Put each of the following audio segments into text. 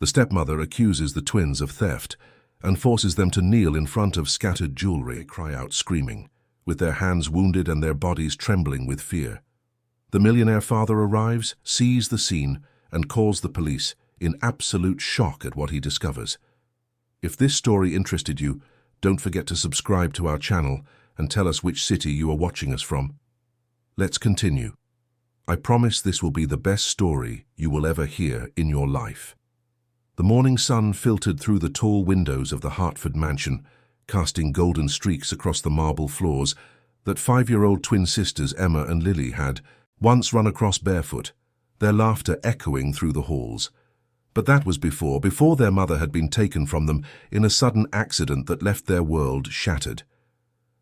The stepmother accuses the twins of theft and forces them to kneel in front of scattered jewelry. They cry out screaming, with their hands wounded and their bodies trembling with fear. The millionaire father arrives, sees the scene, and calls the police, in absolute shock at what he discovers. If this story interested you, don't forget to subscribe to our channel and tell us which city you are watching us from. Let's continue. I promise this will be the best story you will ever hear in your life. The morning sun filtered through the tall windows of the Hartford mansion, casting golden streaks across the marble floors that 5-year-old twin sisters Emma and Lily had once run across barefoot, their laughter echoing through the halls. But that was before their mother had been taken from them in a sudden accident that left their world shattered.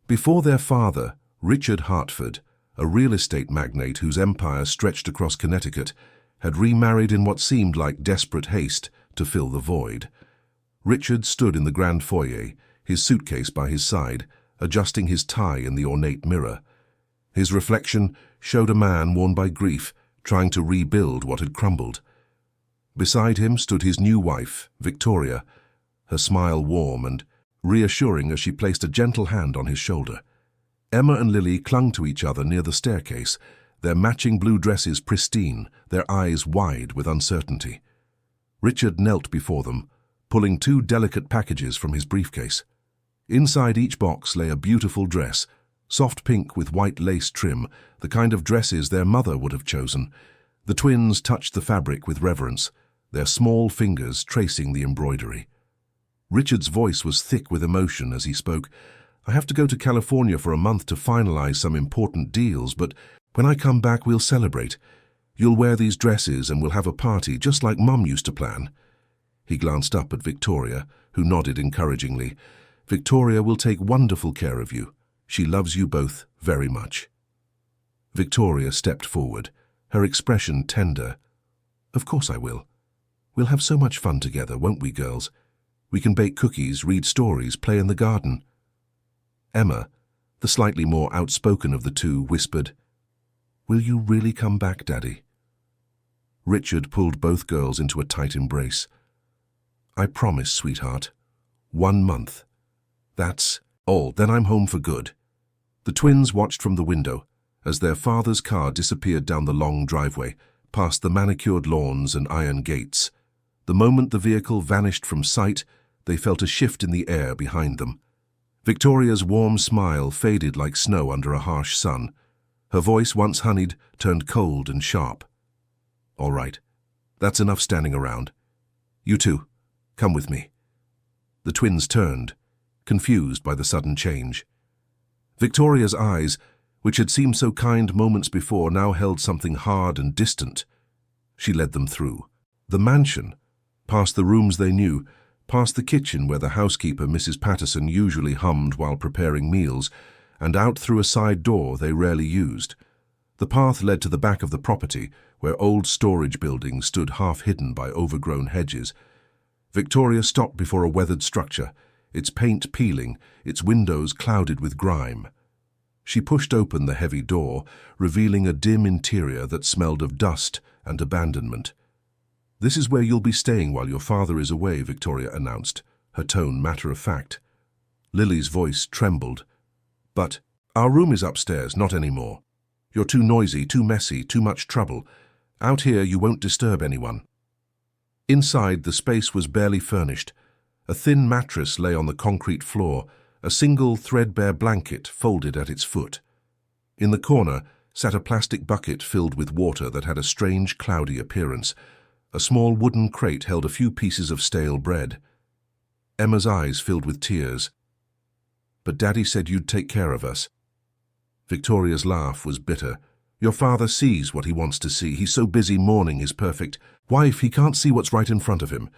Before their father, Richard Hartford, a real estate magnate whose empire stretched across Connecticut, had remarried in what seemed like desperate haste to fill the void. Richard stood in the grand foyer, his suitcase by his side, adjusting his tie in the ornate mirror. His reflection showed a man worn by grief, trying to rebuild what had crumbled. Beside him stood his new wife, Victoria, her smile warm and reassuring as she placed a gentle hand on his shoulder. Emma and Lily clung to each other near the staircase, their matching blue dresses pristine, their eyes wide with uncertainty. Richard knelt before them, pulling 2 delicate packages from his briefcase. Inside each box lay a beautiful dress, soft pink with white lace trim, the kind of dresses their mother would have chosen. The twins touched the fabric with reverence, their small fingers tracing the embroidery. Richard's voice was thick with emotion as he spoke. "I have to go to California for a month to finalize some important deals, but when I come back we'll celebrate. You'll wear these dresses and we'll have a party just like Mum used to plan." He glanced up at Victoria, who nodded encouragingly. "Victoria will take wonderful care of you. She loves you both very much." Victoria stepped forward, her expression tender. "Of course I will. We'll have so much fun together, won't we, girls? We can bake cookies, read stories, play in the garden." Emma, the slightly more outspoken of the two, whispered, "Will you really come back, Daddy?" Richard pulled both girls into a tight embrace. "I promise, sweetheart. 1 month. That's all. Then I'm home for good." The twins watched from the window as their father's car disappeared down the long driveway, past the manicured lawns and iron gates. The moment the vehicle vanished from sight, they felt a shift in the air behind them. Victoria's warm smile faded like snow under a harsh sun. Her voice, once honeyed, turned cold and sharp. "All right, that's enough standing around. You two, come with me." The twins turned, confused by the sudden change. Victoria's eyes, which had seemed so kind moments before, now held something hard and distant. She led them through the mansion, past the rooms they knew, past the kitchen where the housekeeper, Mrs. Patterson, usually hummed while preparing meals, and out through a side door they rarely used. The path led to the back of the property, where old storage buildings stood half-hidden by overgrown hedges. Victoria stopped before a weathered structure, its paint peeling, its windows clouded with grime. She pushed open the heavy door, revealing a dim interior that smelled of dust and abandonment. "This is where you'll be staying while your father is away," Victoria announced, her tone matter-of-fact. Lily's voice trembled. "But our room is upstairs, not anymore. You're too noisy, too messy, too much trouble. Out here you won't disturb anyone." Inside, the space was barely furnished. A thin mattress lay on the concrete floor, a single threadbare blanket folded at its foot. In the corner sat a plastic bucket filled with water that had a strange, cloudy appearance. A small wooden crate held a few pieces of stale bread. Emma's eyes filled with tears. "But Daddy said you'd take care of us." Victoria's laugh was bitter. "Your father sees what he wants to see. He's so busy mourning his perfect wife, he can't see what's right in front of him.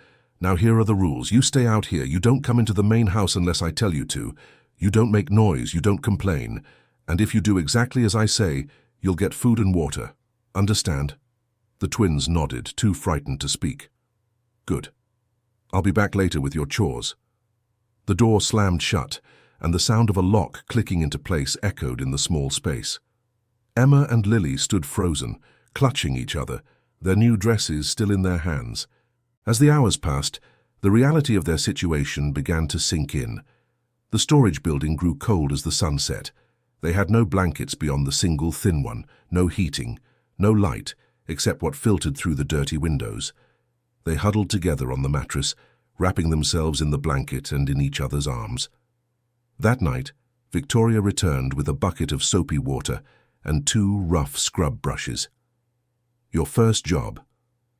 Now here are the rules. You stay out here. You don't come into the main house unless I tell you to. You don't make noise. You don't complain. And if you do exactly as I say, you'll get food and water. Understand?" The twins nodded, too frightened to speak. "Good. I'll be back later with your chores." The door slammed shut, and the sound of a lock clicking into place echoed in the small space. Emma and Lily stood frozen, clutching each other, their new dresses still in their hands. As the hours passed, the reality of their situation began to sink in. The storage building grew cold as the sun set. They had no blankets beyond the single thin one, no heating, no light, except what filtered through the dirty windows. They huddled together on the mattress, wrapping themselves in the blanket and in each other's arms. That night, Victoria returned with a bucket of soapy water and 2 rough scrub brushes. "Your first job.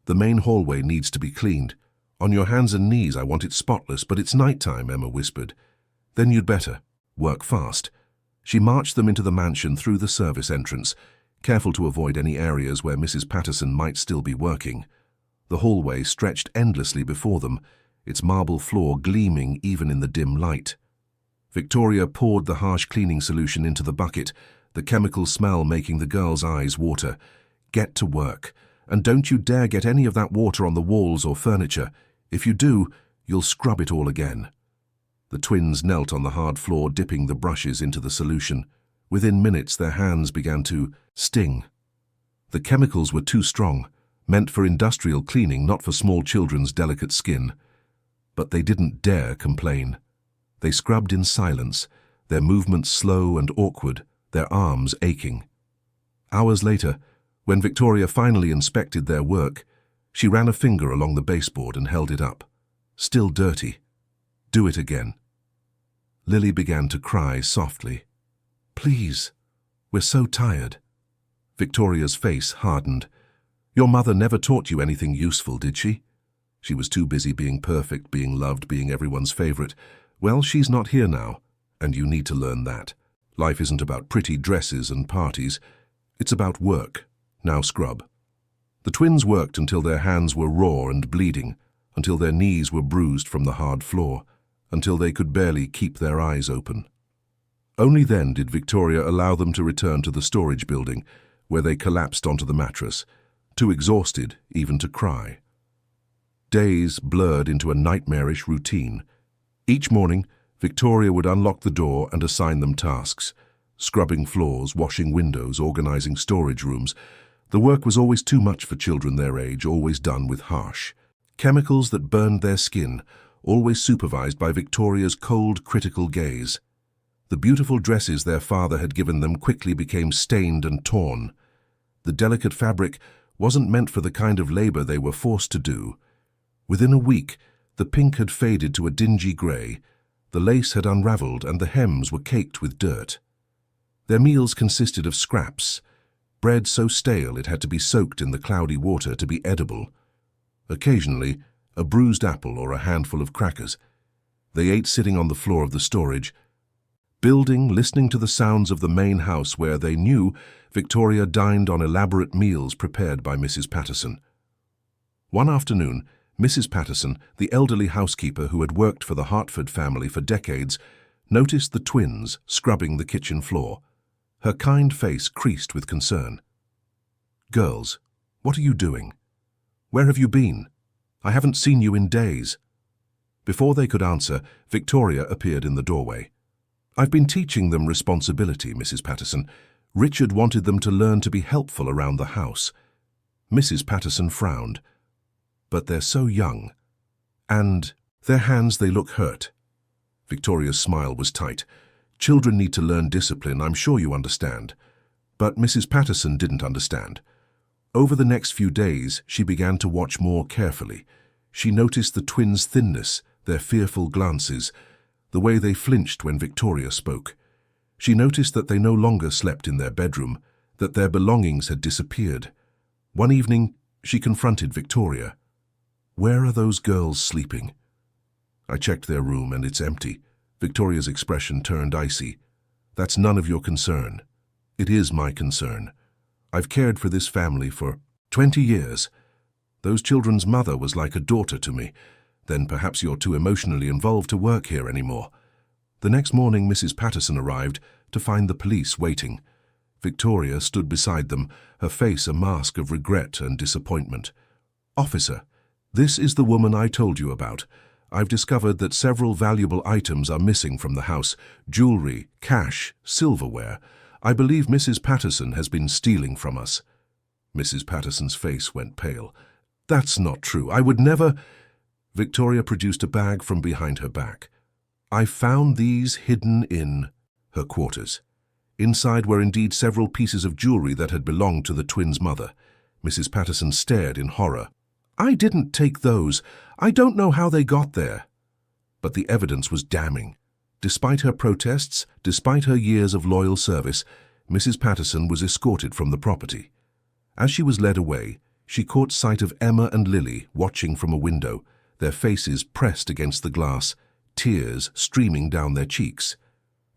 The main hallway needs to be cleaned. On your hands and knees, I want it spotless, but it's nighttime," Emma whispered. "Then you'd better work fast." She marched them into the mansion through the service entrance, careful to avoid any areas where Mrs. Patterson might still be working. The hallway stretched endlessly before them, its marble floor gleaming even in the dim light. Victoria poured the harsh cleaning solution into the bucket, the chemical smell making the girl's eyes water. "Get to work, and don't you dare get any of that water on the walls or furniture. If you do, you'll scrub it all again." The twins knelt on the hard floor, dipping the brushes into the solution. Within minutes, their hands began to sting. The chemicals were too strong, meant for industrial cleaning, not for small children's delicate skin. But they didn't dare complain. They scrubbed in silence, their movements slow and awkward, their arms aching. Hours later, when Victoria finally inspected their work, she ran a finger along the baseboard and held it up. "Still dirty. Do it again." Lily began to cry softly. "Please, we're so tired." Victoria's face hardened. "Your mother never taught you anything useful, did she? She was too busy being perfect, being loved, being everyone's favorite. Well, she's not here now, and you need to learn that. Life isn't about pretty dresses and parties. It's about work. Now scrub." The twins worked until their hands were raw and bleeding, until their knees were bruised from the hard floor, until they could barely keep their eyes open. Only then did Victoria allow them to return to the storage building, where they collapsed onto the mattress, too exhausted even to cry. Days blurred into a nightmarish routine. Each morning, Victoria would unlock the door and assign them tasks: scrubbing floors, washing windows, organizing storage rooms. The work was always too much for children their age, always done with harsh chemicals that burned their skin, always supervised by Victoria's cold, critical gaze. The beautiful dresses their father had given them quickly became stained and torn. The delicate fabric wasn't meant for the kind of labor they were forced to do. Within a week, the pink had faded to a dingy grey, the lace had unraveled, and the hems were caked with dirt. Their meals consisted of scraps, bread so stale it had to be soaked in the cloudy water to be edible. Occasionally, a bruised apple or a handful of crackers. They ate sitting on the floor of the storage building, listening to the sounds of the main house where they knew Victoria dined on elaborate meals prepared by Mrs. Patterson. One afternoon, Mrs. Patterson, the elderly housekeeper who had worked for the Hartford family for decades, noticed the twins scrubbing the kitchen floor. Her kind face creased with concern. "Girls, what are you doing? Where have you been? I haven't seen you in days." Before they could answer, Victoria appeared in the doorway. "I've been teaching them responsibility, Mrs. Patterson. Richard wanted them to learn to be helpful around the house." Mrs. Patterson frowned. "But they're so young. And their hands, they look hurt." Victoria's smile was tight. "Children need to learn discipline, I'm sure you understand." But Mrs. Patterson didn't understand. Over the next few days, she began to watch more carefully. She noticed the twins' thinness, their fearful glances, the way they flinched when Victoria spoke. She noticed that they no longer slept in their bedroom, that their belongings had disappeared. One evening, she confronted Victoria. "Where are those girls sleeping?" "I checked their room and it's empty." Victoria's expression turned icy. "That's none of your concern." "It is my concern. I've cared for this family for 20 years. Those children's mother was like a daughter to me. Then perhaps you're too emotionally involved to work here anymore." The next morning, Mrs. Patterson arrived to find the police waiting. Victoria stood beside them, her face a mask of regret and disappointment. "Officer, this is the woman I told you about. I've discovered that several valuable items are missing from the house: jewelry, cash, silverware. I believe Mrs. Patterson has been stealing from us." Mrs. Patterson's face went pale. That's not true. I would never—" Victoria produced a bag from behind her back. "I found these hidden in her quarters. Inside were indeed several pieces of jewelry that had belonged to the twins' mother." Mrs. Patterson stared in horror. "I didn't take those. I don't know how they got there." But the evidence was damning. Despite her protests, despite her years of loyal service, Mrs. Patterson was escorted from the property. As she was led away, she caught sight of Emma and Lily watching from a window, their faces pressed against the glass, tears streaming down their cheeks.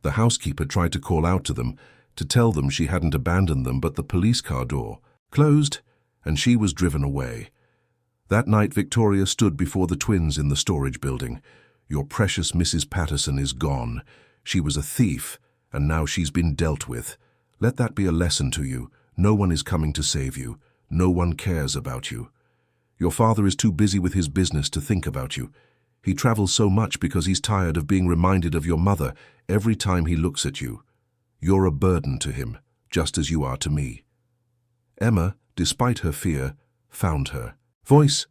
The housekeeper tried to call out to them, to tell them she hadn't abandoned them, but the police car door closed, and she was driven away. That night, Victoria stood before the twins in the storage building. "Your precious Mrs. Patterson is gone. She was a thief, and now she's been dealt with. Let that be a lesson to you. No one is coming to save you. No one cares about you. Your father is too busy with his business to think about you. He travels so much because he's tired of being reminded of your mother every time he looks at you. You're a burden to him, just as you are to me." Emma, despite her fear, found her. "Voice,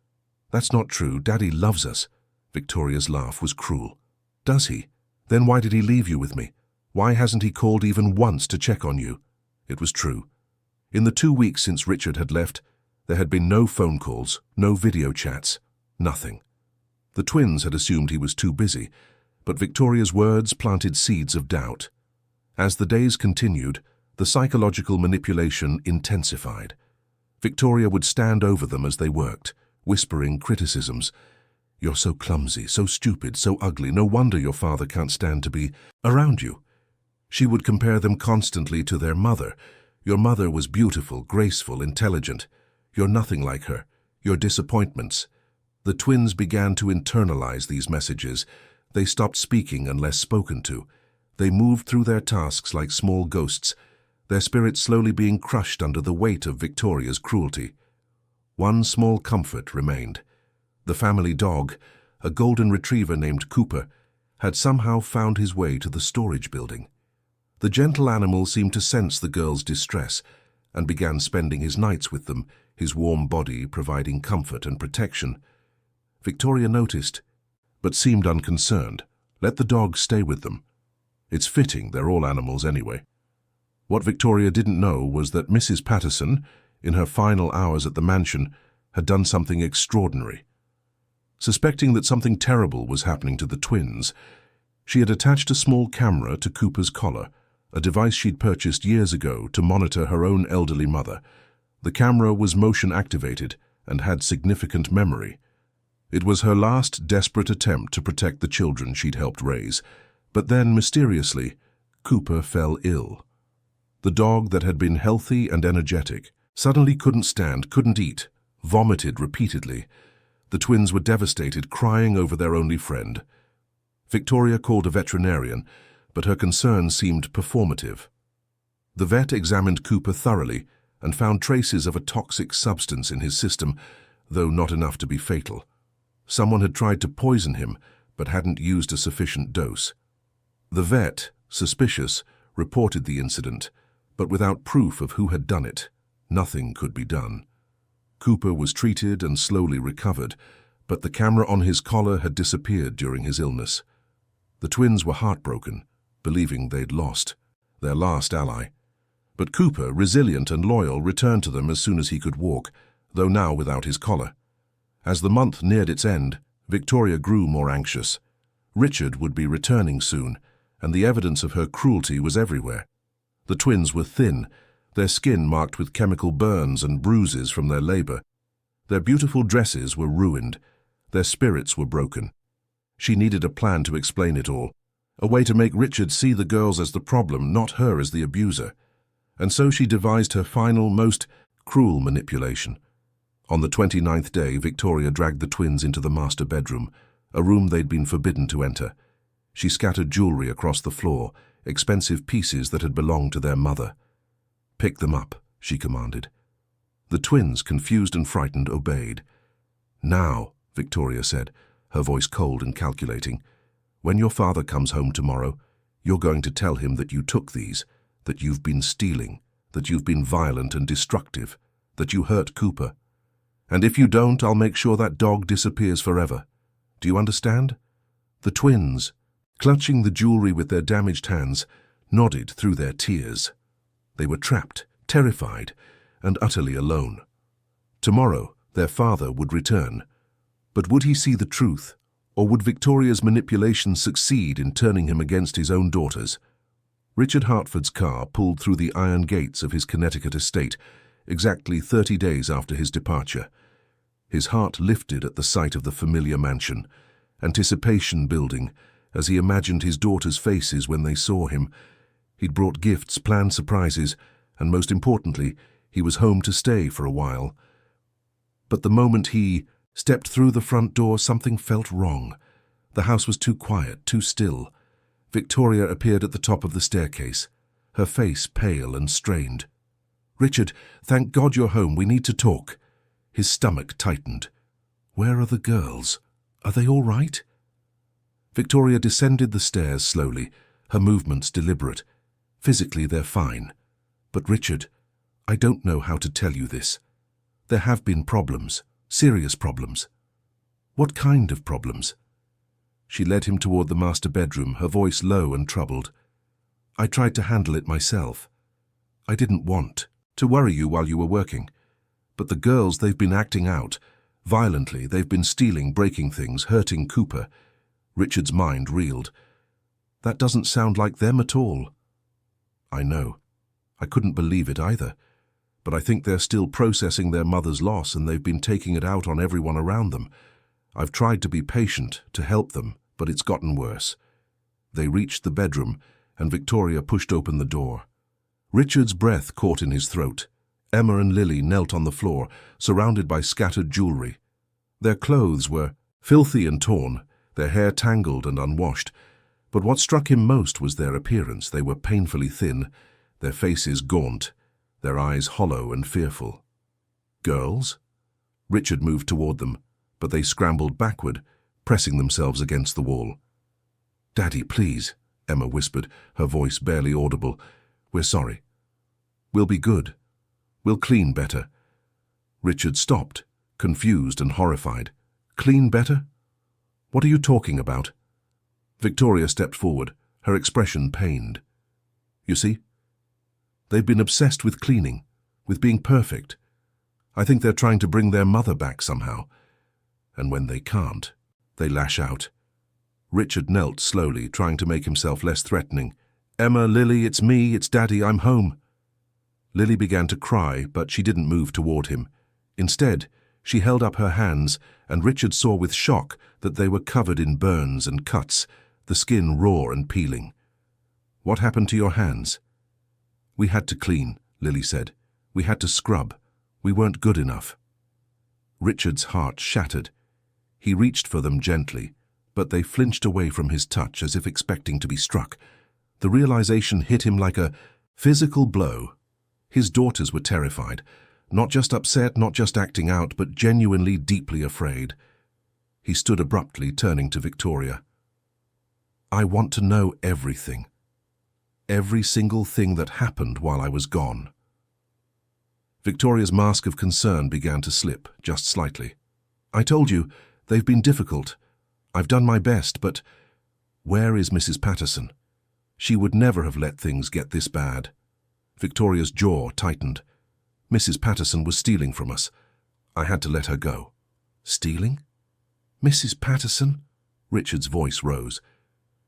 that's not true. Daddy loves us." Victoria's laugh was cruel. "Does he? Then why did he leave you with me? Why hasn't he called even once to check on you?" It was true. In the 2 weeks since Richard had left, there had been no phone calls, no video chats, nothing. The twins had assumed he was too busy, but Victoria's words planted seeds of doubt. As the days continued, the psychological manipulation intensified. Victoria would stand over them as they worked, whispering criticisms. "You're so clumsy, so stupid, so ugly. No wonder your father can't stand to be around you." She would compare them constantly to their mother. "Your mother was beautiful, graceful, intelligent. You're nothing like her. Your disappointments." The twins began to internalize these messages. They stopped speaking unless spoken to. They moved through their tasks like small ghosts, their spirits slowly being crushed under the weight of Victoria's cruelty. One small comfort remained. The family dog, a golden retriever named Cooper, had somehow found his way to the storage building. The gentle animal seemed to sense the girls' distress and began spending his nights with them, his warm body providing comfort and protection. Victoria noticed, but seemed unconcerned. Let the dog stay with them. It's fitting, they're all animals anyway. What Victoria didn't know was that Mrs. Patterson, in her final hours at the mansion, had done something extraordinary. Suspecting that something terrible was happening to the twins, she had attached a small camera to Cooper's collar, a device she'd purchased years ago to monitor her own elderly mother. The camera was motion-activated and had significant memory. It was her last desperate attempt to protect the children she'd helped raise. But then, mysteriously, Cooper fell ill. The dog that had been healthy and energetic suddenly couldn't stand, couldn't eat, vomited repeatedly. The twins were devastated, crying over their only friend. Victoria called a veterinarian, but her concern seemed performative. The vet examined Cooper thoroughly and found traces of a toxic substance in his system, though not enough to be fatal. Someone had tried to poison him, but hadn't used a sufficient dose. The vet, suspicious, reported the incident, but without proof of who had done it, nothing could be done. Cooper was treated and slowly recovered, but the camera on his collar had disappeared during his illness. The twins were heartbroken, believing they'd lost their last ally. But Cooper, resilient and loyal, returned to them as soon as he could walk, though now without his collar. As the month neared its end, Victoria grew more anxious. Richard would be returning soon, and the evidence of her cruelty was everywhere. The twins were thin, their skin marked with chemical burns and bruises from their labor. Their beautiful dresses were ruined. Their spirits were broken. She needed a plan to explain it all, a way to make Richard see the girls as the problem, not her as the abuser. And so she devised her final, most cruel manipulation. On the 29th day, Victoria dragged the twins into the master bedroom, a room they'd been forbidden to enter. She scattered jewelry across the floor, expensive pieces that had belonged to their mother. "Pick them up," she commanded. The twins, confused and frightened, obeyed. "Now," Victoria said, her voice cold and calculating, "when your father comes home tomorrow, you're going to tell him that you took these, that you've been stealing, that you've been violent and destructive, that you hurt Cooper. And if you don't, I'll make sure that dog disappears forever. Do you understand?" The twins, clutching the jewelry with their damaged hands, nodded through their tears. They were trapped, terrified, and utterly alone. Tomorrow, their father would return. But would he see the truth, or would Victoria's manipulation succeed in turning him against his own daughters? Richard Hartford's car pulled through the iron gates of his Connecticut estate exactly 30 days after his departure. His heart lifted at the sight of the familiar mansion, anticipation building as he imagined his daughters' faces when they saw him. He'd brought gifts, planned surprises, and most importantly, he was home to stay for a while. But the moment he stepped through the front door, something felt wrong. The house was too quiet, too still. Victoria appeared at the top of the staircase, her face pale and strained. "Richard, thank God you're home. We need to talk." His stomach tightened. "Where are the girls? Are they all right?" Victoria descended the stairs slowly, her movements deliberate. "Physically, they're fine. But Richard, I don't know how to tell you this. There have been problems, serious problems." "What kind of problems?" She led him toward the master bedroom, her voice low and troubled. "I tried to handle it myself. I didn't want to worry you while you were working. But the girls, they've been acting out. Violently, they've been stealing, breaking things, hurting Cooper." Richard's mind reeled. "That doesn't sound like them at all." "I know. I couldn't believe it either. But I think they're still processing their mother's loss, and they've been taking it out on everyone around them. I've tried to be patient, to help them, but it's gotten worse." They reached the bedroom, and Victoria pushed open the door. Richard's breath caught in his throat. Emma and Lily knelt on the floor, surrounded by scattered jewelry. Their clothes were filthy and torn, their hair tangled and unwashed. But what struck him most was their appearance. They were painfully thin, their faces gaunt, their eyes hollow and fearful. "Girls?" Richard moved toward them, but they scrambled backward, pressing themselves against the wall. "Daddy, please," Emma whispered, her voice barely audible. "We're sorry. We'll be good. We'll clean better." Richard stopped, confused and horrified. "Clean better? What are you talking about?" Victoria stepped forward, her expression pained. "You see? They've been obsessed with cleaning, with being perfect. I think they're trying to bring their mother back somehow. And when they can't, they lash out." Richard knelt slowly, trying to make himself less threatening. "Emma, Lily, it's me, it's Daddy, I'm home." Lily began to cry, but she didn't move toward him. Instead, she held up her hands, and Richard saw with shock that they were covered in burns and cuts, the skin raw and peeling. "What happened to your hands?" "We had to clean," Lily said. "We had to scrub. We weren't good enough." Richard's heart shattered. He reached for them gently, but they flinched away from his touch as if expecting to be struck. The realization hit him like a physical blow. His daughters were terrified, not just upset, not just acting out, but genuinely deeply afraid. He stood abruptly, turning to Victoria. "I want to know everything. Every single thing that happened while I was gone." Victoria's mask of concern began to slip, just slightly. "I told you, they've been difficult. I've done my best, but where is Mrs. Patterson? She would never have let things get this bad." Victoria's jaw tightened. "Mrs. Patterson was stealing from us. I had to let her go." "Stealing? Mrs. Patterson?" Richard's voice rose.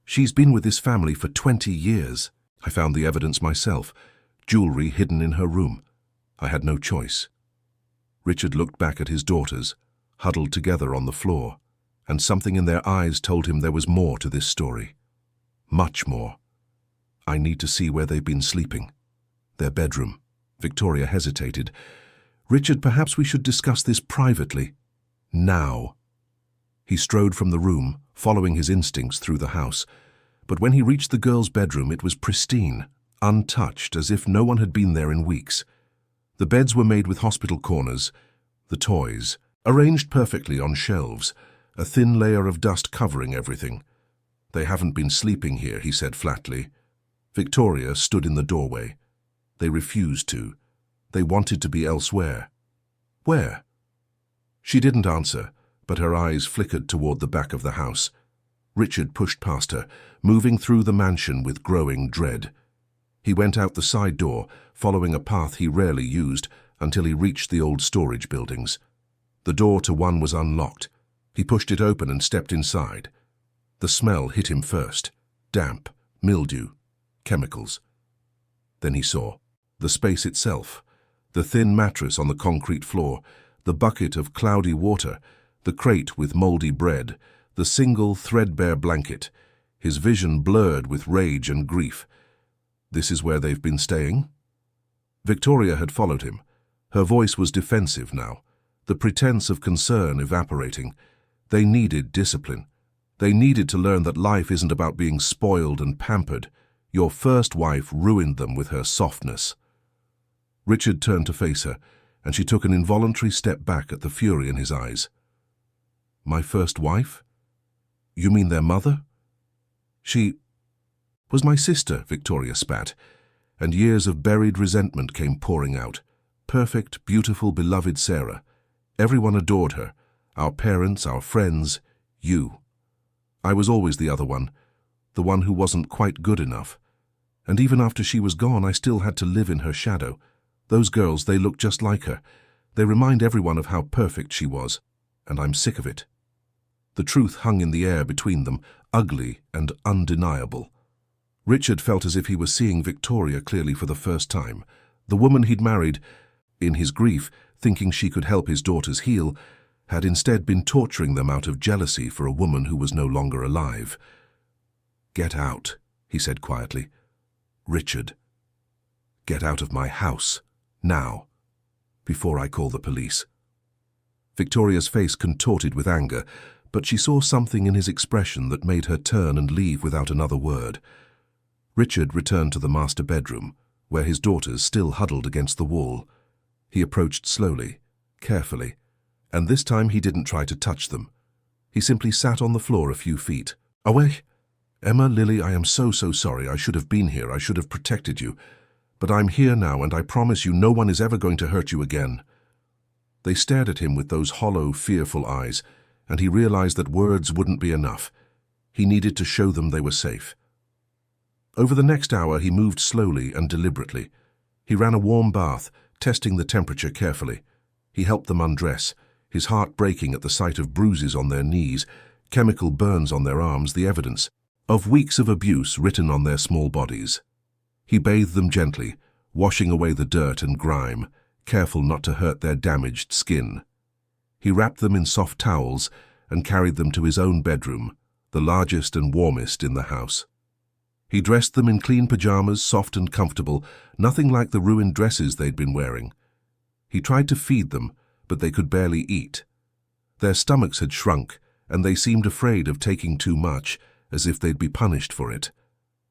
"She's been with this family for 20 years. I found the evidence myself, jewelry hidden in her room. I had no choice." Richard looked back at his daughters, huddled together on the floor, and something in their eyes told him there was more to this story. Much more. "I need to see where they've been sleeping. Their bedroom." Victoria hesitated. "Richard, perhaps we should discuss this privately. Now." He strode from the room, following his instincts through the house. But when he reached the girls' bedroom, it was pristine, untouched, as if no one had been there in weeks. The beds were made with hospital corners, the toys, arranged perfectly on shelves, a thin layer of dust covering everything. "They haven't been sleeping here," he said flatly. Victoria stood in the doorway. They refused to. They wanted to be elsewhere. "Where?" She didn't answer, but her eyes flickered toward the back of the house. Richard pushed past her, moving through the mansion with growing dread. He went out the side door, following a path he rarely used, until he reached the old storage buildings. The door to one was unlocked. He pushed it open and stepped inside. The smell hit him first. Damp, mildew, chemicals. Then he saw the space itself, the thin mattress on the concrete floor, the bucket of cloudy water, the crate with moldy bread, the single threadbare blanket, his vision blurred with rage and grief. This is where they've been staying? Victoria had followed him. Her voice was defensive now, the pretense of concern evaporating. They needed discipline. They needed to learn that life isn't about being spoiled and pampered. Your first wife ruined them with her softness. Richard turned to face her, and she took an involuntary step back at the fury in his eyes. My first wife? You mean their mother? She was my sister, Victoria spat, and years of buried resentment came pouring out. Perfect, beautiful, beloved Sarah. Everyone adored her. Our parents, our friends, you. I was always the other one, the one who wasn't quite good enough. And even after she was gone, I still had to live in her shadow. Those girls, they look just like her. They remind everyone of how perfect she was, and I'm sick of it. The truth hung in the air between them, ugly and undeniable. Richard felt as if he was seeing Victoria clearly for the first time. The woman he'd married, in his grief, thinking she could help his daughters heal, had instead been torturing them out of jealousy for a woman who was no longer alive. Get out, he said quietly. Richard, get out of my house, now, before I call the police. Victoria's face contorted with anger, but she saw something in his expression that made her turn and leave without another word. Richard returned to the master bedroom, where his daughters still huddled against the wall. He approached slowly, carefully, and this time he didn't try to touch them. He simply sat on the floor a few feet. Away! Emma, Lily, I am so sorry. I should have been here. I should have protected you. But I'm here now, and I promise you no one is ever going to hurt you again. They stared at him with those hollow, fearful eyes, and he realized that words wouldn't be enough. He needed to show them they were safe. Over the next hour, he moved slowly and deliberately. He ran a warm bath, testing the temperature carefully. He helped them undress, his heart breaking at the sight of bruises on their knees, chemical burns on their arms, the evidence of weeks of abuse written on their small bodies. He bathed them gently, washing away the dirt and grime, careful not to hurt their damaged skin. He wrapped them in soft towels and carried them to his own bedroom, the largest and warmest in the house. He dressed them in clean pajamas, soft and comfortable, nothing like the ruined dresses they'd been wearing. He tried to feed them, but they could barely eat. Their stomachs had shrunk, and they seemed afraid of taking too much, as if they'd be punished for it.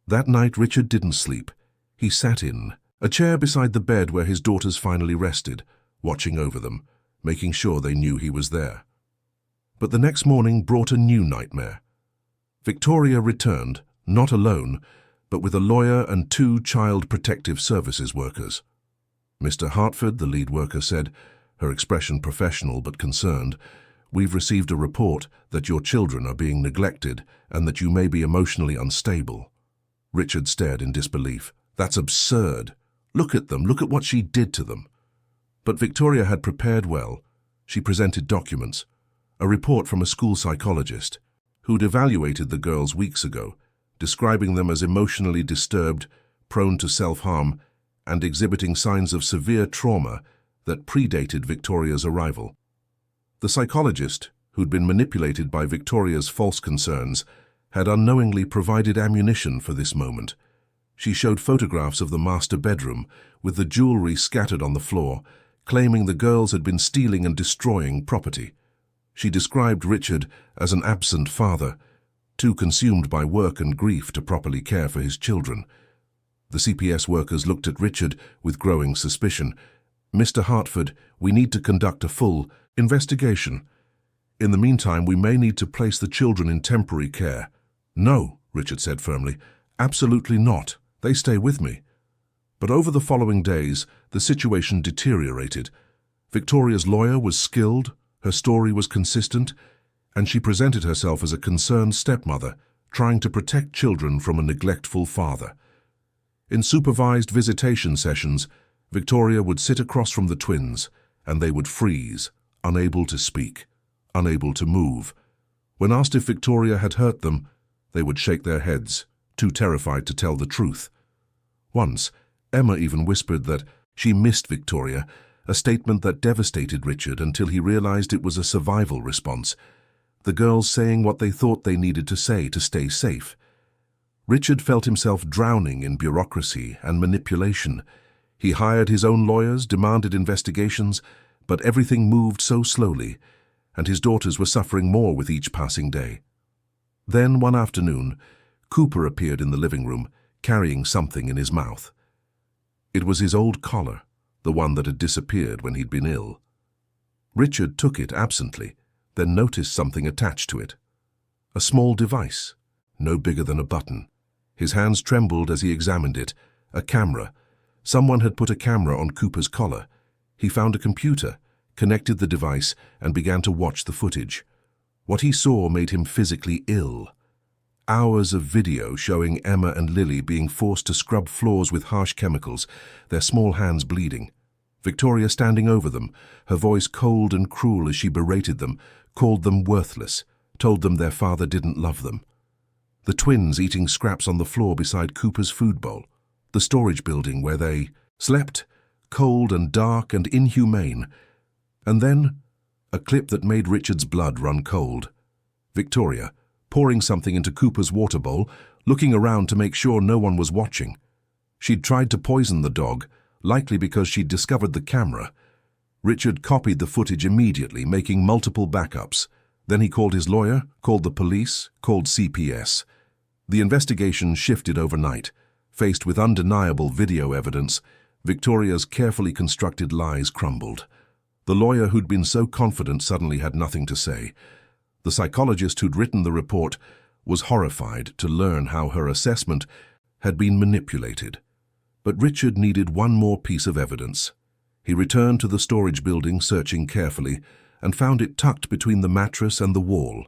That night Richard didn't sleep. He sat in a chair beside the bed where his daughters finally rested, watching over them, making sure they knew he was there. But the next morning brought a new nightmare. Victoria returned, not alone, but with a lawyer and 2 child protective services workers. Mr. Hartford, the lead worker, said, her expression professional but concerned, "We've received a report that your children are being neglected and that you may be emotionally unstable." Richard stared in disbelief. That's absurd. Look at them. Look at what she did to them. But Victoria had prepared well. She presented documents, a report from a school psychologist who'd evaluated the girls weeks ago, describing them as emotionally disturbed, prone to self-harm, and exhibiting signs of severe trauma that predated Victoria's arrival. The psychologist, who'd been manipulated by Victoria's false concerns, had unknowingly provided ammunition for this moment. She showed photographs of the master bedroom, with the jewelry scattered on the floor, claiming the girls had been stealing and destroying property. She described Richard as an absent father, too consumed by work and grief to properly care for his children. The CPS workers looked at Richard with growing suspicion. "Mr. Hartford, we need to conduct a full investigation. In the meantime, we may need to place the children in temporary care." "No," Richard said firmly. "Absolutely not. They stay with me." But over the following days, the situation deteriorated. Victoria's lawyer was skilled, Her story was consistent, and she presented herself as a concerned stepmother, trying to protect children from a neglectful father. In supervised visitation sessions, Victoria would sit across from the twins, and they would freeze, unable to speak, unable to move. When asked if Victoria had hurt them, they would shake their heads, too terrified to tell the truth. Once, Emma even whispered that she missed Victoria, a statement that devastated Richard until he realized it was a survival response, the girls saying what they thought they needed to say to stay safe. Richard felt himself drowning in bureaucracy and manipulation. He hired his own lawyers, demanded investigations, but everything moved so slowly, and his daughters were suffering more with each passing day. Then, one afternoon, Cooper appeared in the living room, carrying something in his mouth. It was his old collar, the one that had disappeared when he'd been ill. Richard took it absently, then noticed something attached to it. A small device, no bigger than a button. His hands trembled as he examined it. A camera. Someone had put a camera on Cooper's collar. He found a computer, connected the device, and began to watch the footage. What he saw made him physically ill. Hours of video showing Emma and Lily being forced to scrub floors with harsh chemicals, their small hands bleeding. Victoria standing over them, her voice cold and cruel as she berated them, called them worthless, told them their father didn't love them. The twins eating scraps on the floor beside Cooper's food bowl, the storage building where they slept, cold and dark and inhumane. And then, a clip that made Richard's blood run cold. Victoria, pouring something into Cooper's water bowl, looking around to make sure no one was watching. She'd tried to poison the dog, likely because she'd discovered the camera. Richard copied the footage immediately, making multiple backups. Then he called his lawyer, called the police, called CPS. The investigation shifted overnight. Faced with undeniable video evidence, Victoria's carefully constructed lies crumbled. The lawyer who'd been so confident suddenly had nothing to say. The psychologist who'd written the report was horrified to learn how her assessment had been manipulated. But Richard needed one more piece of evidence. He returned to the storage building, searching carefully, and found it tucked between the mattress and the wall.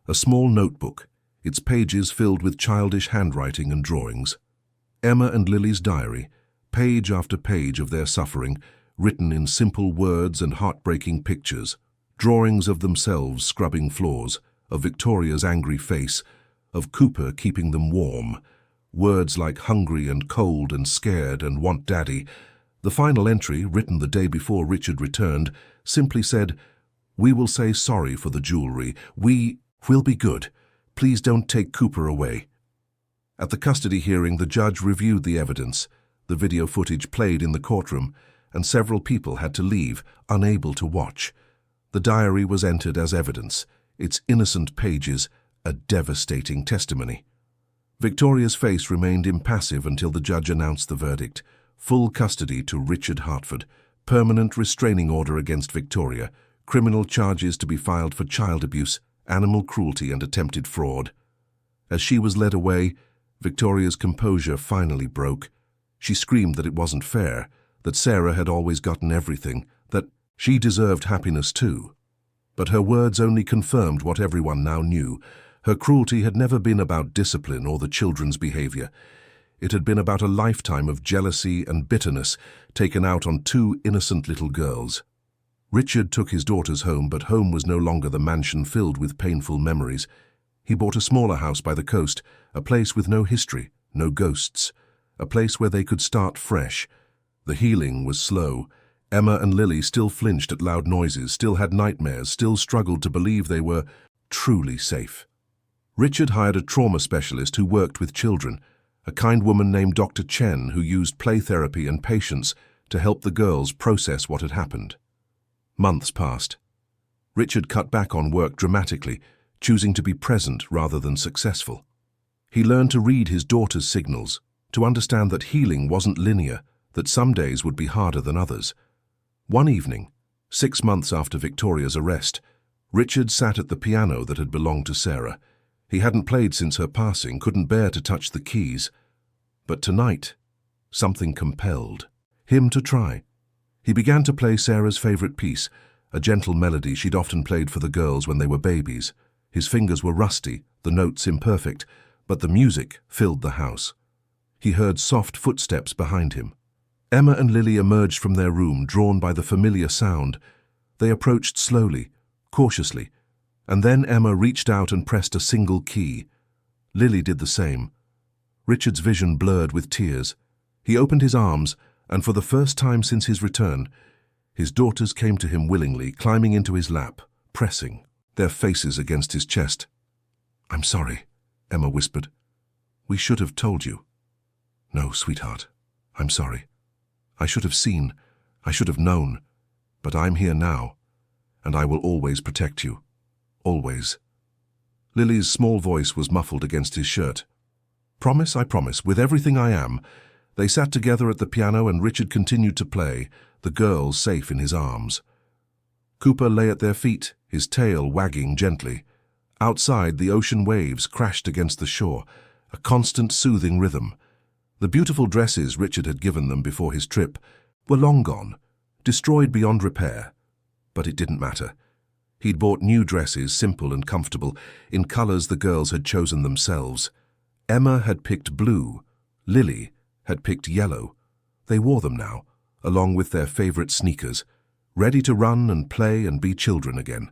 A small notebook, its pages filled with childish handwriting and drawings. Emma and Lily's diary, page after page of their suffering, written in simple words and heartbreaking pictures. Drawings of themselves scrubbing floors, of Victoria's angry face, of Cooper keeping them warm. Words like hungry and cold and scared and want daddy. The final entry, written the day before Richard returned, simply said, "We will say sorry for the jewelry. We'll be good. Please don't take Cooper away." At the custody hearing, the judge reviewed the evidence. The video footage played in the courtroom, and several people had to leave, unable to watch. The diary was entered as evidence, its innocent pages a devastating testimony. Victoria's face remained impassive until the judge announced the verdict. Full custody to Richard Hartford, permanent restraining order against Victoria, criminal charges to be filed for child abuse, animal cruelty and attempted fraud. As she was led away, Victoria's composure finally broke. She screamed that it wasn't fair, that Sarah had always gotten everything, that she deserved happiness too. But her words only confirmed what everyone now knew. Her cruelty had never been about discipline or the children's behavior. It had been about a lifetime of jealousy and bitterness taken out on two innocent little girls. Richard took his daughters home, but home was no longer the mansion filled with painful memories. He bought a smaller house by the coast, a place with no history, no ghosts, a place where they could start fresh. The healing was slow. Emma and Lily still flinched at loud noises, still had nightmares, still struggled to believe they were truly safe. Richard hired a trauma specialist who worked with children, a kind woman named Dr. Chen who used play therapy and patience to help the girls process what had happened. Months passed. Richard cut back on work dramatically, choosing to be present rather than successful. He learned to read his daughter's signals, to understand that healing wasn't linear, that some days would be harder than others. One evening, 6 months after Victoria's arrest, Richard sat at the piano that had belonged to Sarah. He hadn't played since her passing, couldn't bear to touch the keys. But tonight, something compelled him to try. He began to play Sarah's favorite piece, a gentle melody she'd often played for the girls when they were babies. His fingers were rusty, the notes imperfect, but the music filled the house. He heard soft footsteps behind him. Emma and Lily emerged from their room, drawn by the familiar sound. They approached slowly, cautiously, and then Emma reached out and pressed a single key. Lily did the same. Richard's vision blurred with tears. He opened his arms, and for the first time since his return, his daughters came to him willingly, climbing into his lap, pressing their faces against his chest. "I'm sorry," Emma whispered. "We should have told you." "No, sweetheart, I'm sorry. I should have seen, I should have known, but I'm here now, and I will always protect you. Always." Lily's small voice was muffled against his shirt. "Promise, I promise, with everything I am." They sat together at the piano and Richard continued to play, the girls safe in his arms. Cooper lay at their feet, his tail wagging gently. Outside, the ocean waves crashed against the shore, a constant soothing rhythm. The beautiful dresses Richard had given them before his trip were long gone, destroyed beyond repair. But it didn't matter. He'd bought new dresses, simple and comfortable, in colors the girls had chosen themselves. Emma had picked blue. Lily had picked yellow. They wore them now, along with their favorite sneakers, ready to run and play and be children again.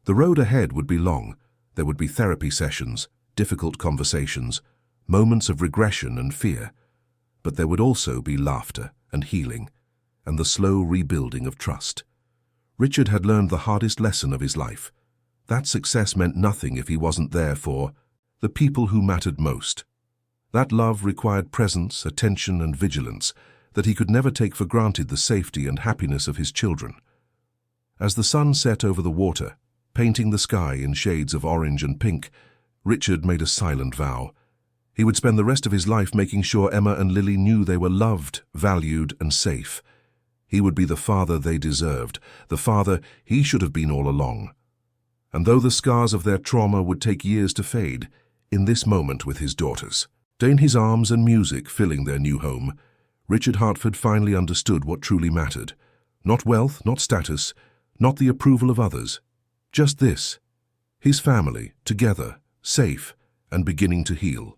The road ahead would be long. There would be therapy sessions, difficult conversations, moments of regression and fear. But there would also be laughter and healing, and the slow rebuilding of trust. Richard had learned the hardest lesson of his life. That success meant nothing if he wasn't there for the people who mattered most. That love required presence, attention, and vigilance, that he could never take for granted the safety and happiness of his children. As the sun set over the water, painting the sky in shades of orange and pink, Richard made a silent vow. He would spend the rest of his life making sure Emma and Lily knew they were loved, valued, and safe. He would be the father they deserved, the father he should have been all along. And though the scars of their trauma would take years to fade, in this moment with his daughters, in his arms and music filling their new home, Richard Hartford finally understood what truly mattered. Not wealth, not status, not the approval of others. Just this: his family, together, safe, and beginning to heal.